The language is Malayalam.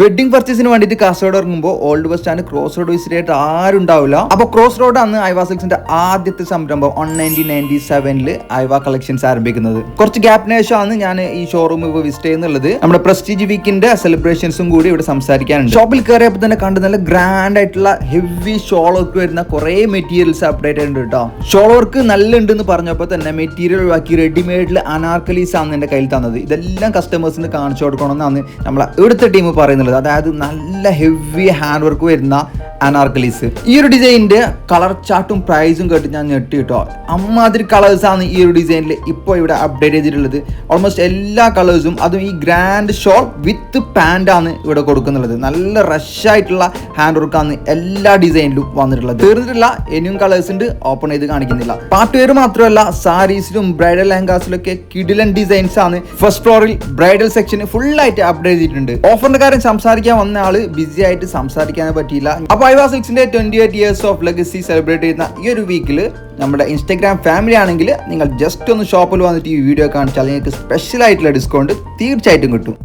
വെഡിങ് പർച്ചേസിന് വേണ്ടിയിട്ട് കാസർഗോഡ് ഇറങ്ങുമ്പോൾ old bus stand cross road visit ആയിട്ട് ആരും ഉണ്ടാവില്ല. അപ്പോൾ ക്രോസ് റോഡ് ആണ് ഐവ സിൽക്സിന്റെ ആദ്യത്തെ സംരംഭം 1997 ഐവ കളക്ഷൻസ് ആരംഭിക്കുന്നത്. കുറച്ച് ഗ്യാപ്പിന് ശേഷമാണ് ഞാൻ ഈ ഷോറൂം ഇപ്പോൾ വിസിറ്റ് ചെയ്യുന്നുള്ളത്. നമ്മുടെ പ്രസ്റ്റീജ് വീക്കിന്റെ സെലിബ്രേഷൻസും കൂടി ഇവിടെ സംസാരിക്കാനുണ്ട്. ഷോപ്പിൽ കയറിയപ്പോൾ തന്നെ കണ്ട് നല്ല ഗ്രാൻഡ് ആയിട്ടുള്ള ഹെവി ഷോൾ വർക്ക് വരുന്ന കുറെ മെറ്റീരിയൽസ് അപ്ഡേറ്റ് ഉണ്ട് കേട്ടോ. ഷോൾ വർക്ക് നല്ല ഉണ്ടെന്ന് പറഞ്ഞപ്പോൾ തന്നെ മെറ്റീരിയൽ ഒഴിവാക്കി റെഡിമെയ്ഡിൽ അനാർക്കലീസ് ആണ് എന്റെ കയ്യിൽ തന്നത്. ഇതെല്ലാം കസ്റ്റമേഴ്സിന് കാണിച്ചു കൊടുക്കണമെന്നാണ് നമ്മളെ ഇവിടുത്തെ ടീം പറയുന്നത്. അതായത് നല്ല ഹെവി ഹാൻഡ് വർക്ക് വരുന്ന അനാർക്കലീസ്. ഈ ഒരു ഡിസൈനിന്റെ കളർ ചാർട്ടും പ്രൈസും കേട്ട് ഞാൻ ഞെട്ടി കേട്ടോ. അമ്മാതിരി കളേഴ്സ് ആണ് ഈ ഒരു ഡിസൈനിൽ ഇപ്പോൾ ഇവിടെ അപ്ഡേറ്റ് ചെയ്തിട്ടുള്ളത്. ഓൾമോസ്റ്റ് എല്ലാ കളേഴ്സും, അതും ഈ ഗ്രാൻഡ് ഷോൾ വിത്ത് പാന്റ് ആണ് ഇവിടെ കൊടുക്കുന്നുള്ളത്. നല്ല റഷ് ആയിട്ടുള്ള ഹാൻഡ് വർക്കാണ് എല്ലാ ഡിസൈനിലും വന്നിട്ടുള്ളത്. തീർന്നിട്ടില്ല, ഇനിയും കളേഴ്സ് ഉണ്ട്, ഓപ്പൺ ചെയ്ത് കാണിക്കുന്നില്ല. പാർട്ട് വെയർ മാത്രമല്ല, സാരീസിലും ബ്രൈഡൽ ലെഹങ്കാസിലൊക്കെ കിഡിലൻ ഡിസൈൻസ് ആണ്. ഫസ്റ്റ് ഫ്ലോറിൽ ബ്രൈഡൽ സെക്ഷൻ ഫുൾ ആയിട്ട് അപ്ഡേറ്റ് ചെയ്തിട്ടുണ്ട്. ഓഫറിന്റെ കാര്യം സംസാരിക്കാൻ വന്ന ആള് ബിസി ആയിട്ട് സംസാരിക്കാൻ പറ്റിയില്ല. അപ്പോൾ ഐവ സിൽക്സിന്റെ 28 years ഓഫ് ലെഗസി സെലിബ്രേറ്റ് ചെയ്യുന്ന ഈ ഒരു വീക്കിൽ നമ്മുടെ ഇൻസ്റ്റാഗ്രാം ഫാമിലി ആണെങ്കിൽ നിങ്ങൾ ജസ്റ്റ് ഒന്ന് ഷോപ്പിൽ വന്നിട്ട് ഈ വീഡിയോ കാണിച്ചാൽ നിങ്ങൾക്ക് സ്പെഷ്യൽ ആയിട്ടുള്ള ഡിസ്കൗണ്ട് തീർച്ചയായിട്ടും കിട്ടും.